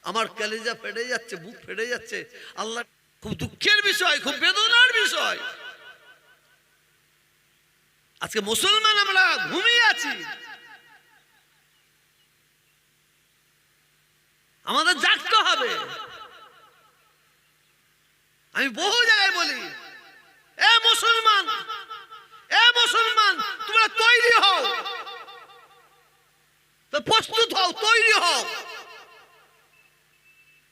আমার কলিজা ফেটে যাচ্ছে, বুক ফেটে যাচ্ছে। আল্লাহ, খুব দুঃখের বিষয়, খুব বেদনার বিষয়। আজকে মুসলমান আমরা ঘুমিয়ে আছি। আমাদের জাগতে হবে। আমি বহু জায়গায় বলি, এ মুসলমান, এ মুসলমান, তোমরা তৈরি হও, প্রস্তুত হও, তৈরি হও।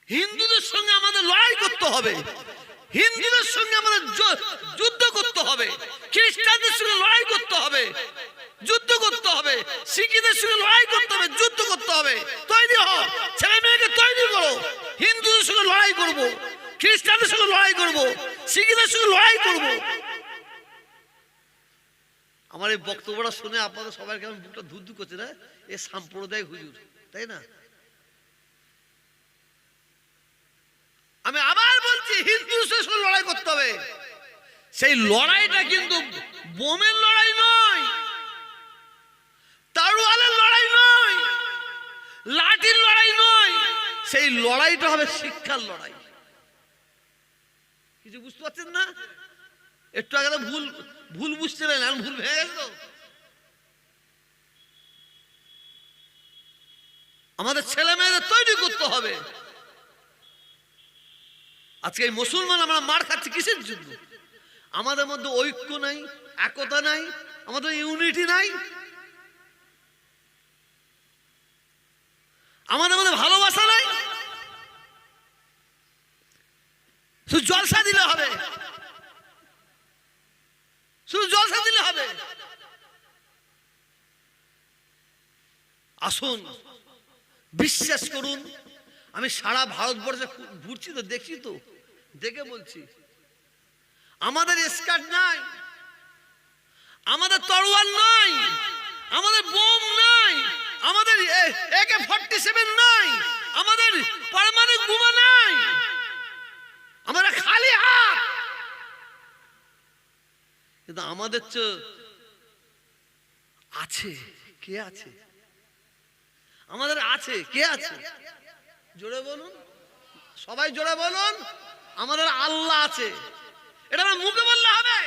হিন্দুদের সঙ্গে আমাদের লড়াই করতে হবে, হিন্দুদের সঙ্গে আমাদের যুদ্ধ করতে হবে, খ্রিস্টানদের সঙ্গে লড়াই করতে হবে, যুদ্ধ করতে হবে, শিখদের সঙ্গে লড়াই করতে হবে, যুদ্ধ করতে হবে। তৈরি হও, ছেলে মেয়েকে তৈরি করো। হিন্দুদের সঙ্গে লড়াই করব, খ্রিস্টানদের সঙ্গে লড়াই করব, শিখদের সঙ্গে লড়াই করব। আমার এই বক্তব্যটা শুনে আপনাদের সবাই কেমন বুকটা ধুধু করছে না? এ সাম্প্রদায়িক হুজুর, তাই না? আমি আবার বলছি, হিন্দুদের সঙ্গে লড়াই করতে হবে। সেই লড়াইটা কিন্তু বোমের লড়াই নয়, তারওয়ালের লড়াই নয়, লাঠির লড়াই নয়। সেই লড়াইটা হবে শিক্ষার লড়াই। কিছু বুঝতে পারছেন না? একটু আগে ভুল ভুল বুঝছিলেন, এখন ভুল ভেঙে গেছে। আমাদের ছেলে মেয়েদের তৈরি করতে হবে। আজকে এই মুসলমান আমরা মার খাচ্ছি কিসের জন্য? আমাদের মধ্যে ঐক্য নাই, একতা নাই, আমাদের ইউনিটি নাই, আমাদের মধ্যে ভালোবাসা নাই। শুধু জলসা দিলে হবে, শুধু জলসা দিলে হবে। আসুন, বিশ্বাস করুন, আমি সারা ভারতবর্ষে ঘুরছি তো, দেখছি তো, দেখে বলছি, আমাদের স্কার্ট নাই, আমাদের তরোয়াল নাই, আমাদের বোম নাই, আমাদের AK-47 নাই, আমাদের পারমাণবিক বোমা নাই, আমরা খালি হাত। কিন্তু আমাদের আছে কে? আছে আমাদের আছে কে? আছে জোরে বলুন, সবাই জোরে বলুন, আমাদের আল্লাহ আছে। এটা আমার মুখে বললে হবে?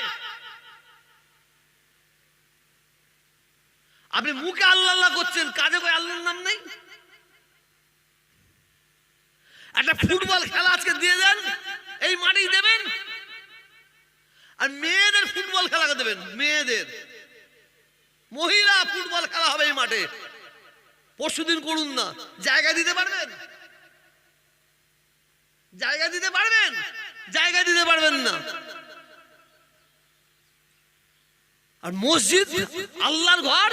আপনি মুখে আল্লাহ আল্লাহ করছেন, কাজে করে আল্লাহর নাম নেই। একটা ফুটবল খেলা আজকে দিয়ে দেন, এই মাঠেই দেবেন, আর মেয়েদের ফুটবল খেলা দেবেন, মেয়েদের, মহিলা ফুটবল খেলা হবে এই মাঠে। পরশুদিন করুন না, জায়গা দিতে পারবেন? জায়গা দিতে পারবেন? জায়গা দিতে পারবেন না। আর মসজিদ আল্লাহর ঘর,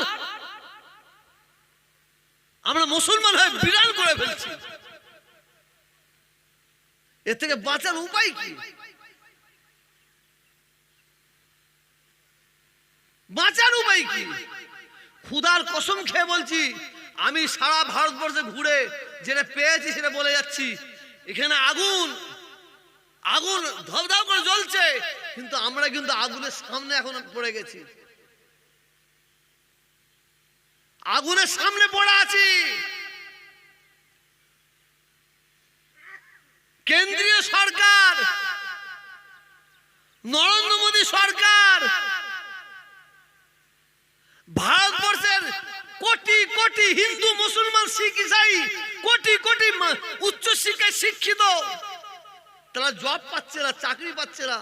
আমরা মুসলমান হয়ে বিরান করে ফেলছি। এর থেকে বাঁচার উপায় কি? বাঁচার উপায় কি? খুদার কসম খেয়ে বলছি, আমি সারা ভারতবর্ষে ঘুরে যেটা পেয়েছি সেটা বলে যাচ্ছি। এখানে আগুন আগুন ধবধব করে জ্বলছে, কিন্তু আমরা কিন্তু আগুনের সামনে এখন পড়ে গেছি, আগুনের সামনে পড়ে আছি। কেন্দ্রীয় সরকার, নরেন্দ্র মোদী সরকার ভারতবর্ষের কোটি কোটি হিন্দু, মুসলমান, শিখ, ইসাই, কোটি কোটি উচ্চ শিক্ষায় শিক্ষিত, তারা জব পাচ্ছে না, চাকরি পাচ্ছে না।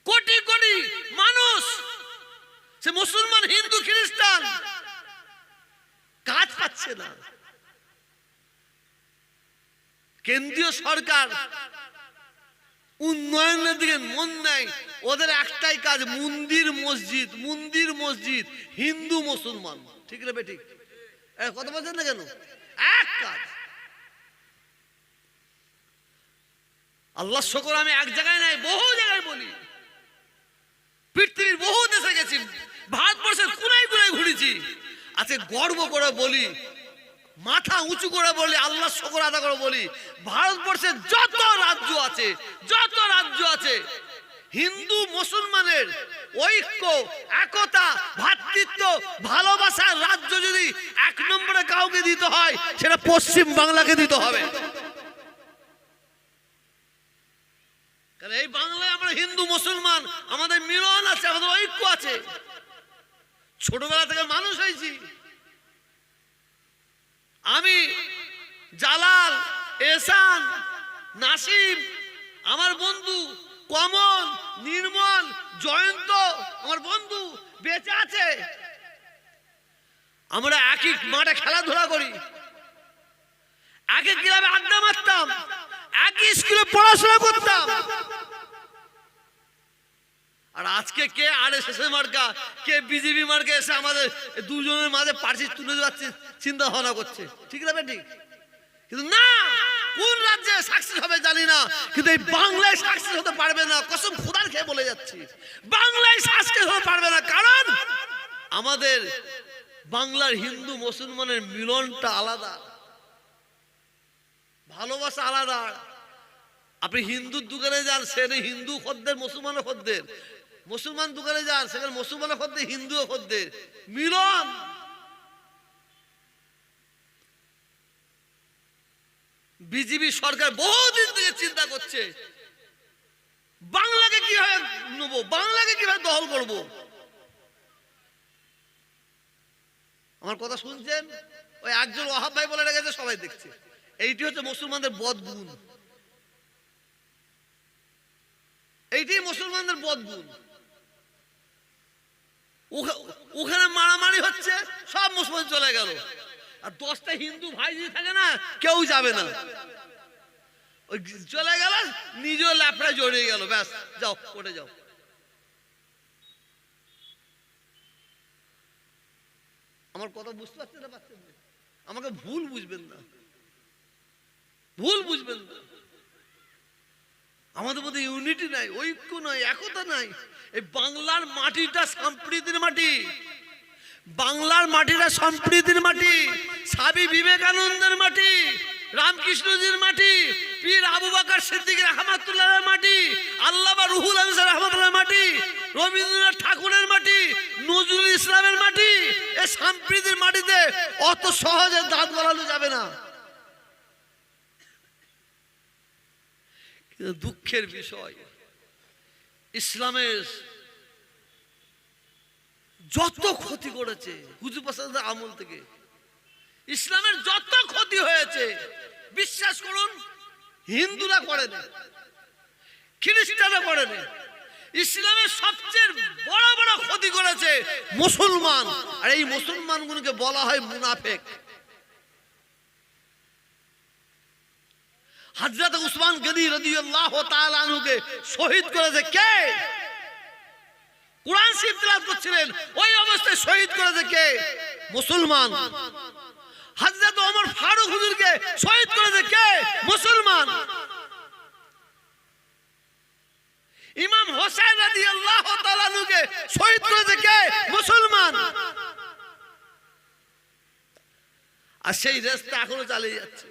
কোটি কোটি মানুষ, সে মুসলমান, হিন্দু, খ্রিস্টান, কাজ পাচ্ছে না। কেন্দ্রীয় সরকার উন্নয়নের দিকে মন নেয়, ওদের একটাই কাজ, মন্দির মসজিদ, মন্দির মসজিদ, হিন্দু মুসলমান। ঠিক রে বেঠিক? কথা বলছেন না কেন? এক কাজ। আল্লাহ শুকর, আমি এক জায়গায় নাই, বহু জায়গায় বলি, পৃথিবীর বহু দেশে গেছি, ভারতবর্ষের কোনায় কোনায় ঘুরেছি। আজকে গর্ব করে বলি, মাথা উঁচু করে বলি, আল্লাহ শুকর আদা করে বলি, ভারতবর্ষের যত রাজ্য আছে, যত রাজ্য আছে, হিন্দু মুসলমানের ঐক্য, একতা, ভ্রাতৃত্ব, ভালোবাসার রাজ্য যদি এক নম্বরে কাউকে দিতে হয় সেটা পশ্চিম বাংলাকে দিতে হবে। কারণ এই বাংলায় আমরা হিন্দু মুসলমান, আমাদের মিলন আছে, আমাদের ঐক্য আছে। ছোটবেলা থেকে মানুষ হয়েছি। আমি, জালাল, এহসান, নাসিম, আমার বন্ধু কমল, নির্মল, জয়ন্ত আমার বন্ধু বেঁচে আছে। আমরা একই মাঠে খেলাধুলা করি, একই ক্লাবে আড্ডা মারতাম, একই স্কুলে পড়াশোনা করতাম। আর আজকে কে আরএসএস মার্কা, কে বিজেপি মার্কা এসে আমাদের দুজনের মাঝে পার্টি তুলে যাচ্ছে চিন্তা ভাবনা করছে। ঠিক না ঠিক? কিন্তু না, কোন রাজ্যে সাকসেস হবে জানি না, কিন্তু এই বাংলায় সাকসেস হতে পারবে না। কসম খোদার খেয়ে বলে যাচ্ছি, বাংলায় সাকসেস হতে পারবে না। কারণ আমাদের বাংলার হিন্দু মুসলমানের মিলনটা আলাদা, ভালোবাসা আলাদা। আপনি হিন্দুর দোকানে যান, সেখানে হিন্দু খদ্দের, মুসলমানও খদ্দের। মুসলমান দোকানে যান, সেখানে মুসলমানও খদ্দের, হিন্দুও খদ্দের। মিলন। বিজেপি সরকার বহুদিন থেকে চিন্তা করছে বাংলাকে কিভাবে নেব, বাংলাকে কিভাবে দখল করব। আমার কথা শুনছেন? ওই একজন ওয়াহাব ভাই বলে রেখেছে, সবাই দেখছে। এইটি হচ্ছে মুসলমানদের বদগুণ, এইটাই মুসলমানদের বদগুণ। ওখানে মারামারি হচ্ছে, সব মুসলমান চলে গেল। আর 10টা হিন্দু ভাই যদি থাকে না, কেউ যাবে না। ওই চলে গেল, নিজেও ল্যাপড়া জড়িয়ে গেল, ব্যাস যাও কোর্টে যাও। আমার কথা বুঝতে পারছেন না? পারছেন না? আমাকে ভুল বুঝবেন না, ভুল বুঝবেন না। আমাদের মধ্যে ইউনিটি নাই, ঐক্য নাই, একতা নাই। এই বাংলার মাটিটা সম্প্রীতির মাটি, বাংলার মাটিটা সম্প্রীতির মাটি, স্বামী বিবেকানন্দের মাটি, রামকৃষ্ণজির মাটি, পীর আবু বকর সিদ্দিক রহমাতুল্লাহর মাটি, আল্লামা রুহুল আমিন রহমাতুল্লাহর মাটি, রবীন্দ্রনাথ ঠাকুরের মাটি, নজরুল ইসলামের মাটি। এই সম্প্রীতির মাটিতে অত সহজে দাঁত গলানো যাবে না। কিন্তু দুঃখের বিষয়, ইসলামের যত ক্ষতি করেছে হুজুর পাশাদের আমল থেকে, ইসলামের যত ক্ষতি হয়েছে, বিশ্বাস করুন হিন্দুরা করে না, খ্রিস্টানরা করে না। ইসলামের সবচেয়ে বড় বড় ক্ষতি করেছে মুসলমান। আর এই মুসলমানগুলোকে বলা হয় মুনাফিক। হযরত উসমান গনি রাদিয়াল্লাহু তাআলা আনহুকে শহীদ করেছে কে? কুরআন শরীফ তেলাওয়াত করছিলেন, ওই অবস্থায় শহীদ করেছে কে? মুসলমান। হযরত ওমর ফারুক হুজুরকে শহীদ করেছে কে? মুসলমান। ইমাম হোসেন রাদিয়াল্লাহু তাআলা আনহুকে শহীদ করেছে কে? মুসলমান। আর সেই রাস্তা এখনো চালিয়ে যাচ্ছে।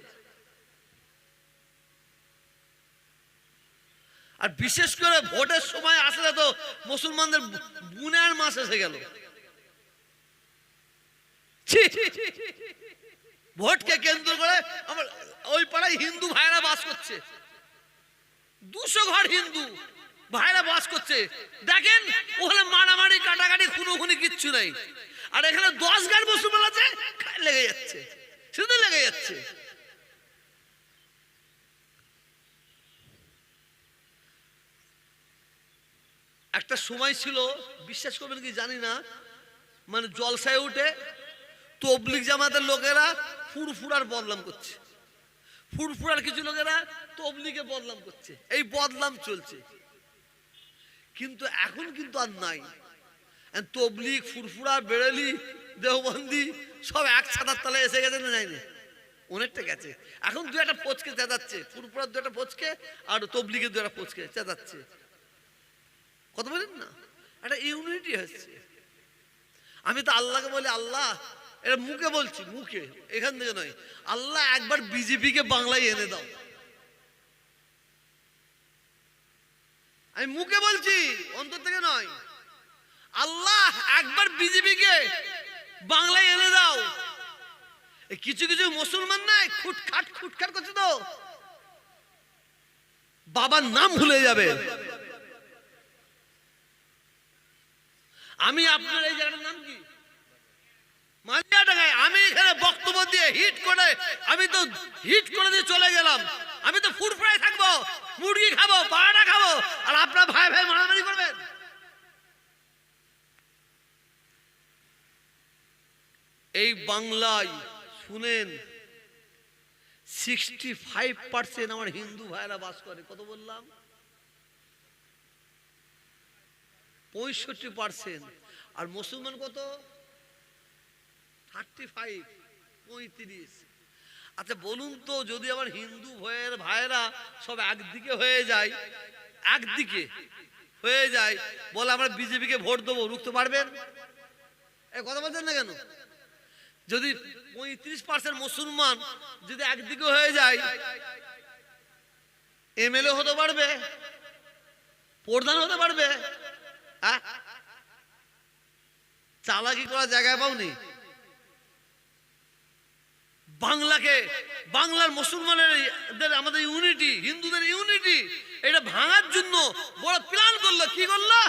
আর বিশেষ করে ভোটের সময় আসলে তো মুসলমানদের বুনের মাস এসে গেল। ভোটকে কেন্দ্র করে আমার ওই পাড়ায় হিন্দু ভাইরা বাস করছে, 200 ঘর হিন্দু ভাইরা বাস করছে। দেখেন ওখানে মারামারি, কাটাকাটি, খুনোখুনি কিচ্ছু নাই। আর এখানে 10 ঘর মুসলমান আছে, লেগে যাচ্ছে, শুধু লেগে যাচ্ছে। একটা সময় ছিল, বিশ্বাস করবেন কি জানি না, মানে জলসায় উঠে তবলিগ জামাতের লোকেরা ফুরফুরার বদনাম করছে, ফুরফুরার কিছু লোকেরা তবলিগে বদনাম করছে, এই বদনাম চলছে। কিন্তু এখন কিন্তু আর নাই। তবলিগ, ফুরফুরা, বেরেলি, দেওবন্দি সব এক ছাতার তলায় এসে গেছে না? যায়নি, অনেকটা গেছে। এখন 2-1 পচকে চেঁচাচ্ছে, ফুরফুরার 2-1 পচকে আর তবলিগের 2-1 পচকে চেঁচাচ্ছে। কথা বলেন না, একটা ইউনিটি হচ্ছে। আমি তো আল্লাহকে বলি, আল্লাহ, এটা মুখে বলছি, মুখে, এখান থেকে নয়, আল্লাহ একবার বিজেপিকে বাংলায় এনে দাও। আমি মুখে বলছি, অন্তর থেকে নয়। আল্লাহ একবার বিজেপিকে বাংলায় এনে দাও। কিছু কিছু মুসলমান নাই খুটখাট করছে তো, বাবার নাম ভুলে যাবে। আমি আপনার এই জায়গাটার নাম কি, মালিয়াডাঙ্গায়, আমি এখানে বক্তব্য দিয়ে হিট করে দিয়ে চলে গেলাম। আমি তো ফুড ফ্রাই থাকবো, মুরগি খাবো, পাড়া খাবো, আর আপনার ভাই ভাই মারামারি করবেন। এই বাংলায় শুনেন 65% আমার হিন্দু ভাইরা বাস করে। কত বললাম? 65%। আর মুসলমান কত? 35। আচ্ছা বলুন তো, যদি আমার হিন্দু ভাইয়েরা সব একদিকে হয়ে যায়, বলে আমরা বিজেপিকে ভোট দেবো, রুখতে পারবেন? এই কথা বলছেন না কেন? যদি 35% মুসলমান যদি একদিকে হয়ে যায়, এমএলএ হতে পারবে, প্রধান হতে পারবে? চালাকি করার জায়গায় পাওনি। বাংলার মুসলমানের আমাদের ইউনিটি, হিন্দুদের ইউনিটি, এটা ভাঙার জন্য বড় প্ল্যান করলো। কি করলো?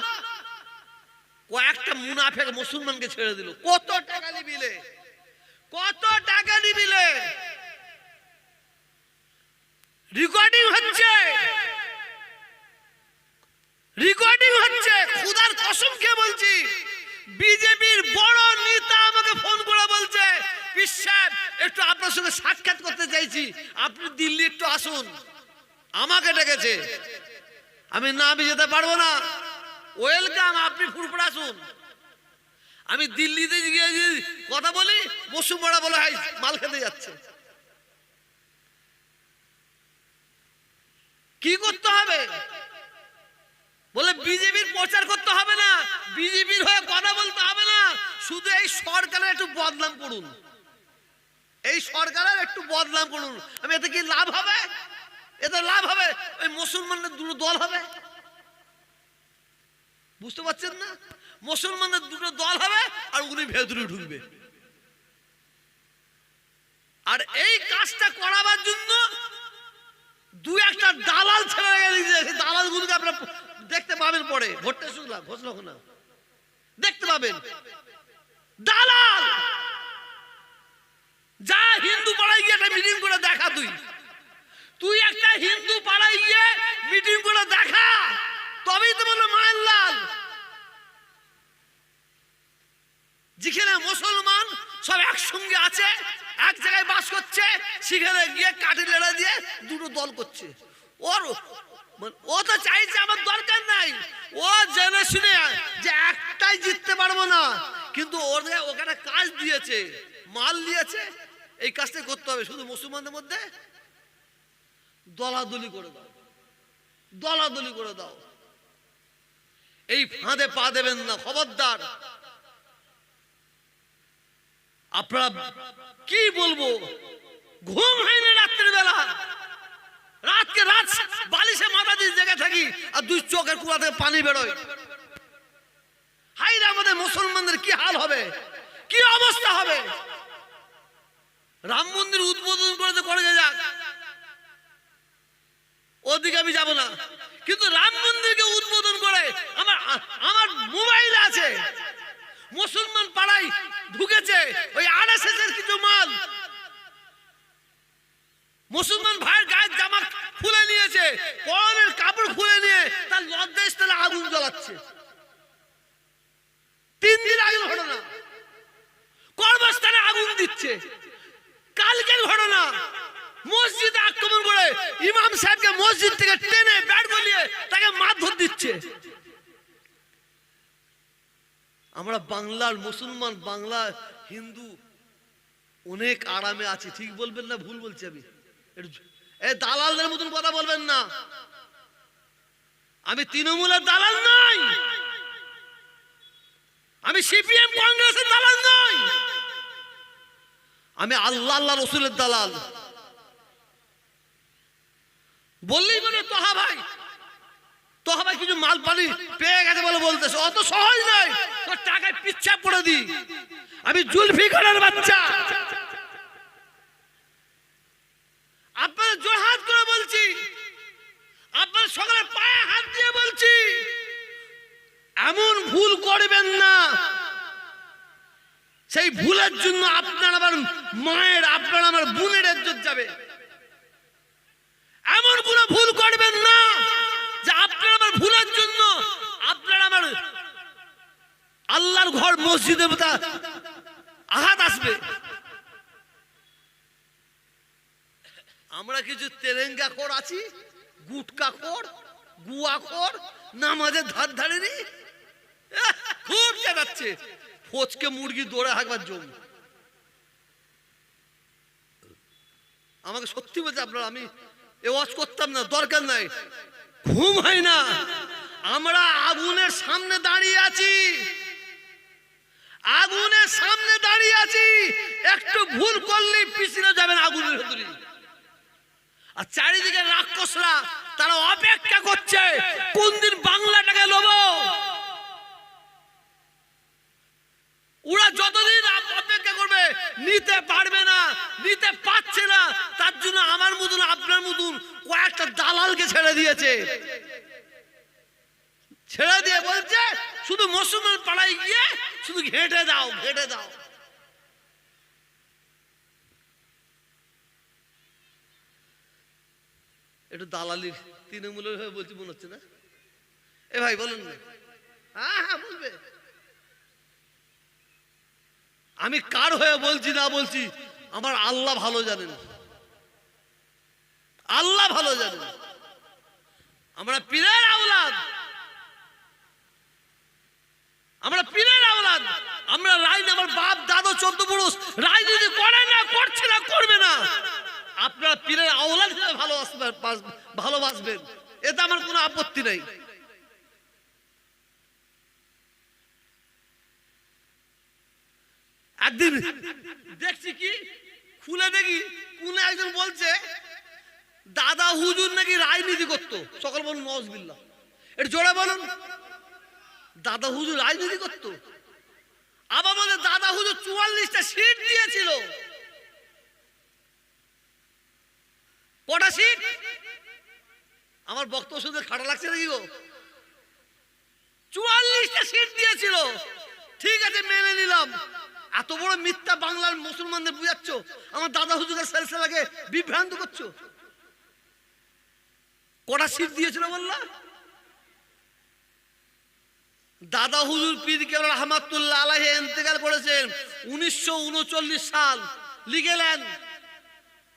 কয়েকটা মুনাফেক মুসলমানকে ছেড়ে দিল। কত টাকা নিবিলে, রেকর্ডিং হচ্ছে, খুদার কসম খেয়ে বলছি। বিজেপির বড় নেতা আমাকে ফোন করে বলছে, বিশ্বাস একটু আপনার সঙ্গে সাক্ষাৎ করতে চাইছি, আপনি দিল্লি একটু আসুন। আমাকে ডেকেছে, আমি যেতে পারবো না। ওয়েলকাম, আপনি ফুরফুর আসুন। আমি দিল্লিতে গিয়ে কথা বলি, মৌসুমপাড়া বলে হাই মাল খেতে যাচ্ছে। কি করতে হবে? বলে বিজেপির প্রচার করতে হবে না, বিজেপির হয়ে কথা বলতে হবে না, শুধু এই সরকারের একটু বদনাম করুন, আমি এতে কি লাভ হবে? ওই মুসলমানদের দুটো দল হবে, বুঝতে পারছেন না? মুসলমানদের দুটো দল হবে, আর উনি ভেতরে ঢুকবে। আর এই কাজটা করাবার জন্য দু একটা দালাল ছেড়ে গেছে। সেই দালালগুলোকে আপনারা দেখতে পাবেন পরে ভোটটা ঘোষণা দেখতে পাবেন। দালাল যা হিন্দু পাড়ায় গিয়ে একটা মিটিং করে দেখা, তুই একটা হিন্দু পাড়ায় গিয়ে মিটিং করে দেখা, তবেই তো বললো মায়ের লাল। যেখানে মুসলমান সব একসঙ্গে আছে, এক জায়গায় বাস করছে, সেখানে গিয়ে কাঠি লেড়া দিয়ে দুটো দল করছে। ও তো চাইছে আমার দরকার নাই, ও জেনে শুনে যে একটাই জিততে পারবো না, কিন্তু ওখানে কাজ দিয়েছে, মাল দিয়েছে, এই কাজটা করতে হবে। শুধু মুসলমানদের মধ্যে দলাদলি করে দাও। এই ফাঁদে পা দেবেন না, খবরদার। আপনারা কি বলবো, ঘুম হয় না রাত্রের বেলা, রাত বালিশে মাথা দিয়ে জেগে থাকি, আর দুই চোখের কুয়া থেকে পানি বেরোয়। হাইরে আমাদের মুসলমানদের কি হাল হবে, কি অবস্থা হবে? রাম মন্দির উদ্বোধন করে যাক, ওদিকে আমি যাব না, কিন্তু রাম মন্দিরকে উদ্বোধন করে আমার মোবাইল আছে, মুসলমান পাড়ায় ঢুকেছে ওই আরএসএস এর কিছু মাল, মুসলমান ভাইয়ের গায়ের জামা খুলে নিয়েছে, পরনের কাপড় খুলে নিয়ে তার লজ্জাস্থানে আগুন জ্বালাচ্ছে। 3 দিন আগে ঘটনা, কর্মস্থানে আগুন দিচ্ছে। কালকের ঘটনা, মসজিদে আক্রমণ করে ইমাম সাহেবকে মসজিদ থেকে টেনে ব্যাট বলিয়ে তাকে মারধর দিচ্ছে। আমরা বাংলার মুসলমান, বাংলা হিন্দু অনেক আরামে আছি। ঠিক বলবেন না ভুল বলছি আমি? এই দালালদের মতন কথা বলবেন না। আমি তৃণমূলের দালাল নই, আমি সিপিএম কংগ্রেসের দালাল নই, আমি আল্লাহ রসুলের দালাল। বললেই মানে তোহা ভাই তো হবে কিছু মাল পানি পেয়ে গেছে বলে বলতেছে, অত সহজ নয়। তোর টাকায় পিচ্ছা পড়ে দি। আমি জুলফিকারের বাচ্চা, আপনার জোরহাত করে বলছি, আপনার সকলের পায়ে হাত দিয়ে বলছি, এমন ভুল করবেন না। সেই ভুলের জন্য আপনার আমার মায়ের, আপনার আমার বোনের ইজ্জত যাবে। এমন কোন ভুল করবেন না যে আপনার আমার ভুলের জন্য আপনার আমার আল্লাহর ঘর মসজিদে আঘাত আসবে। আমরা কিছু তেরেঙ্গা খোর আছি, গুটকা খোর, গুয়া খোর, নামাজের ধার ধারেনি, খুব চেঁচাচ্ছে, ফচকে মুরগি দৌড়ে হাঁকবার জন্য। আমাকে সত্যি বলছে আপনারা, আমি এ ওয়াজ করতাম না, দরকার নাই, ঘুম হয় না। আমরা আগুনের সামনে দাঁড়িয়ে আছি, আগুনের সামনে দাঁড়িয়ে আছি, একটু ভুল করলেই পিছনে যাবেন আগুনের ভেতরে। আর চারিদিকে রাক্ষসরা তারা অপেক্ষা করছে কোন দিন বাংলাটাকে লোব। ওরা যতদিন অপেক্ষা করবে, নিতে পারবে না, নিতে পারছে না, তার জন্য আমার মতন আপনার মতন কয়েকটা দালালকে ছেড়ে দিয়েছে। ছেড়ে দিয়ে বলছে শুধু মুসলমান পাড়ায় গিয়ে শুধু ঘেঁটে দাও, ঘেঁটে দাও। একটু দালালির তৃণমূলের হয়ে বলছি মনে হচ্ছে না? এ ভাই বলুন না। হ্যাঁ হ্যাঁ বলবে। আমি কার হয়ে বলছি না বলছি আমার আল্লাহ ভালো জানেন, আল্লাহ ভালো জানেন। আমরা পীরের আওলাদ, আমরা পীরের আওলাদ, আমরা রাজনীতি, আমার বাপ দাদা 14 পুরুষ রাজনীতি করে না, করছে না, করবে না। আপনারা পীরের আওলাদ হিসেবে ভালোবাসবেন, এতে আমার কোনো আপত্তি নেই। একদিন দেখছি কি খুলে দেখি কোন একজন বলছে দাদা হুজুর নাকি রাজনীতি করতো। সকল বলুন নওয়াজবিল্লাহ, এটা জোরে বলুন। দাদা হুজুর রাজনীতি করতো। আবার বলে দাদা হুজুর 44টা সিট দিয়েছিল। কটা সিট? আমার বক্তব্য শুনতে খারাপ লাগছে নাকি গো? 44টা সিট দিয়েছিল। ঠিক আছে, মেনে নিলাম। এত বড় মিথ্যা বাংলার মুসলমানদের বুঝাচ্ছ, আমার দাদা হুজুরের সিলসিলাকে বিভ্রান্ত করছো। কটা সিট দিয়েছিল বললা? দাদা হুজুর পীর কেবল রহমাতুল্লাহ আলাইহি ইন্তেকাল করেছেন 1939 সাল। লিখেলেন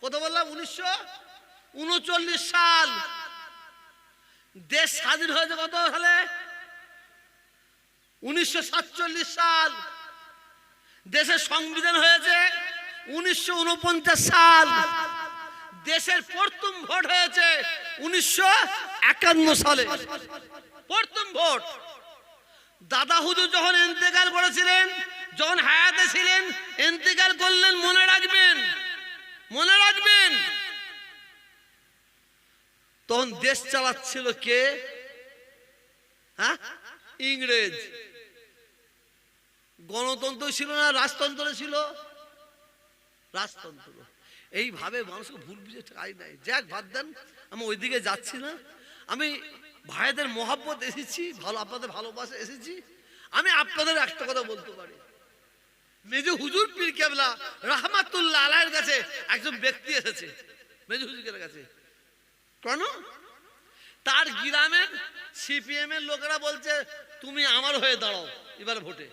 কত বললাম? 1939 সাল। দেশ স্বাধীন হয়েছে কত সালে? 1947 সাল। দেশের সংবিধান হয়েছে 1949 সাল। দেশের প্রথম ভোট হয়েছে 1951 সালে, প্রথম ভোট। দাদা হুজুর যখন ইন্তেকাল করেছিলেন, যখন হায়াতে ছিলেন, ইন্তেকাল করলেন, মনে রাখবেন, মনে রাখবেন, তখন দেশ চালাচ্ছিল কে? হ্যাঁ, ইংরেজ। গণতন্ত্র ছিল না, রাজতন্ত্র ছিল, রাজতন্ত্র। এইভাবে মানুষকে ভুল বুঝে কাজ নাই। যাক বাদ দেন, আমি ওইদিকে যাচ্ছি না। আমি ভাইদের মহাব্বত এসেছি, ভালো আপনাদের ভালোবাসা এসেছি। আমি আপনাদের একটা কথা বলতে পারি, মেজু হুজুর পীর কেবলা রহমাতুল্লাহ আলাইহির কাছে একজন ব্যক্তি এসেছে, মেজু হুজুরের কাছে। কেন? তার গ্রামের সিপিএম এর লোকেরা বলছে তুমি আমার হয়ে দাঁড়াও এবার ভোটে,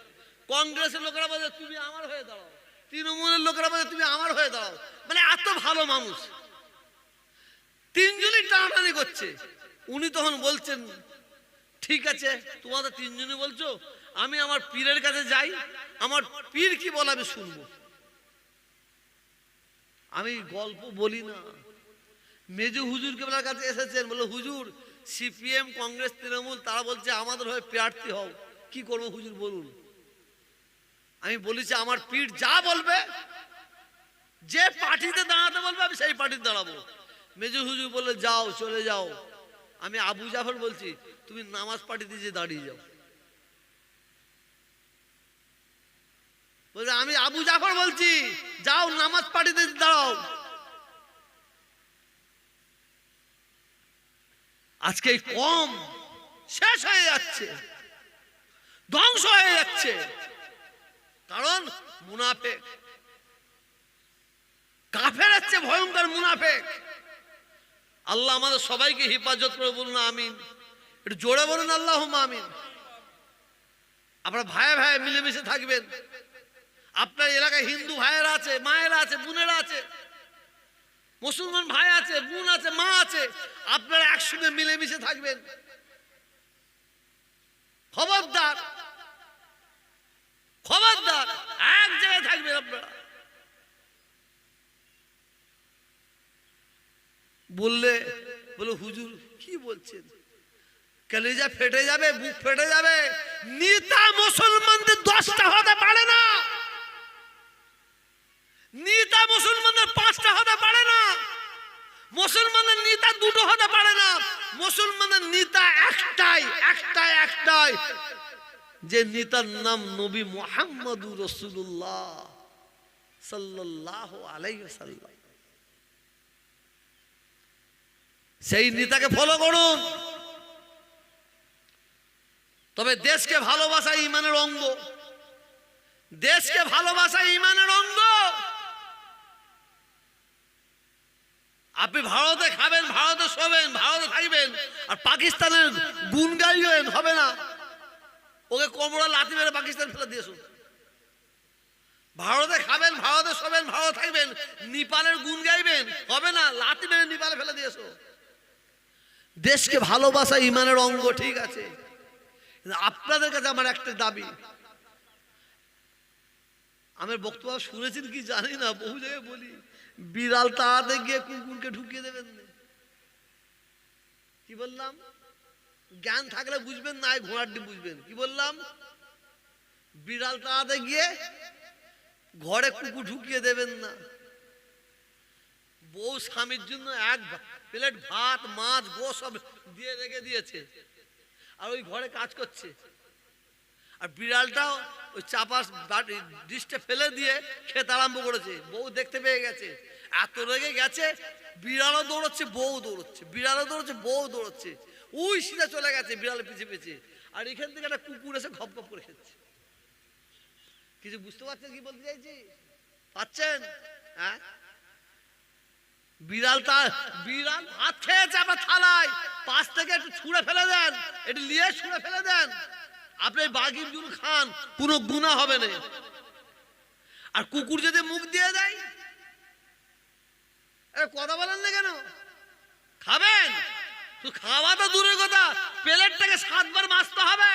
কংগ্রেসের লোকেরা বলছে তুমি আমার হয়ে দাঁড়াও, তৃণমূলের লোকেরা বলছে তুমি আমার হয়ে দাঁড়াও। মানে এত ভালো মানুষ, তিনজনই টানাটানি করছে। উনি তখন বলছেন ঠিক আছে, তোমাদের তিনজনই বলছো, আমি আমার পীরের কাছে যাই, আমার পীর কি বলে আমি শুনবো। আমি গল্প বলি না। মেজু হুজুর কেবলার কাছে এসেছেন, বলে হুজুর সিপিএম, কংগ্রেস, তৃণমূল তারা বলছে আমাদের হয়ে প্রার্থী হও, কি করবো হুজুর বলুন। আমি বলেছি আমার পীর যা বলবে, যে পার্টিতে দাঁড়াতে বলবে আমি সেই পার্টিতে দাঁড়াবো। মেজু হুজুর বলে যাও, চলে যাও। আমি আবু জাফর বলছি, তুমি নামাজ পাঠিয়ে দিয়ে দাঁড়িয়ে যাও। বলছে আমি আবু জাফর বলছি, যাও নামাজ পাঠিয়ে দিয়ে দাঁড়াও। আজকে কম শেষ হয়ে যাচ্ছে, ধ্বংস হয়ে যাচ্ছে, কারণ মুনাফেক, কাফের হচ্ছে ভয়ঙ্কর মুনাফেক। আল্লাহ আমাদের সবাইকে হেফাজত করে, বলুন আমিন। একটু জোরে বলুন আল্লাহুম্মা আমিন। আপনারা ভাই ভাই মিলেমিশে থাকবেন। আপনার এলাকায় হিন্দু ভাইয়েরা আছে, মায়েরা আছে, বোনেরা আছে, মুসলমান ভাই আছে, বোন আছে, মা আছে, আপনারা একসঙ্গে মিলেমিশে থাকবেন। খবরদার, খবরদার, এক জায়গায় থাকবেন আপনারা। বললে বলে হুজুর কি বলছেন, কলিজা ফেটে যাবে, বুক ফেটে যাবে। নেতা মুসলমানদের 10টা হতে পারে না, নেতা মুসলমানদের 5টা হতে পারে না, মুসলমানের নেতা 2টো হতে পারে না। মুসলমানের নেতা একটাই, একটাই, একটাই, যে নেতার নাম নবী মুহাম্মদুর রাসূলুল্লাহ সাল্লাল্লাহু আলাইহি ওয়াসাল্লাম। সেই নেতাকে ফলো করুন। তবে দেশকে ভালোবাসা ঈমানের অঙ্গ, দেশকে ভালোবাসা ঈমানের অঙ্গ। আপনি ভারতে খাবেন, ভারতে শোবেন, ভারতে থাকবেন, আর পাকিস্তানের গুণ গাইবেন, হবে না। ওকে কোমরে লাথি মেরে পাকিস্তান ফেলে দিয়েছো। ভারতে খাবেন, ভারতে শোবেন, ভারতে থাকবেন, নেপালের গুণ গাইবেন, হবে না, লাথি মেরে নেপালে ফেলে দিয়েছো। দেশকে ভালোবাসা ঈমানের অঙ্গ, ঠিক আছে। আপনাদের কাছে আমার একটা দাবি, আমার বক্তব্য শুনেছেন কি জানি না, বহু জায়গায় বলি, বিড়াল তাড়াতে গিয়ে কুকুরকে ঢুকিয়ে দেবেন না। কি বললাম? জ্ঞান থাকলে বুঝবেন, না ঘোড়াটি বুঝবেন। কি বললাম? বিড়াল তাড়াতে গিয়ে ঘরে কুকুর ঢুকিয়ে দেবেন না। বউ স্বামীর জন্য এক প্লেট ভাত, মাছ, গোশ সব দিয়ে রেখে দিয়েছে, আর ওই ঘরে কাজ করছে, আর বিড়ালটাও ওই চাপা ডিশটা ফেলে দিয়ে খেতে আরম্ভ করেছে। বউ দেখতে পেয়ে গেছে, এত রেগে গেছে, বিড়ালও দৌড়চ্ছে, বউ দৌড়চ্ছে, বিড়ালও দৌড়চ্ছে, বউ দৌড়চ্ছে, ওই সিধা চলে গেছে বিড়ালের পিছে পিছে, আর এখান থেকে একটা কুকুর এসে খপ খপ করে খেচ্ছে। কিছু বুঝতে পারছেন কি বলতে চাইছি? পাচ্ছেন? হ্যাঁ, বিড়াল ভাত খেয়েছে আপনার থালায়, পাশ থেকে একটু ছুঁড়ে ফেলে দেন, একটু নিয়ে ছুঁড়ে ফেলে দেন, আপনি বাঘির জুল খান, কোনো গুনাহ হবে না। আর কুকুর যদি মুখ দিয়ে দেয়, কথা বলেন না কেন? খাবেন তো, খাওয়া তো দূরের কথা, প্লেটটাকে 7 বার মাজতে হবে।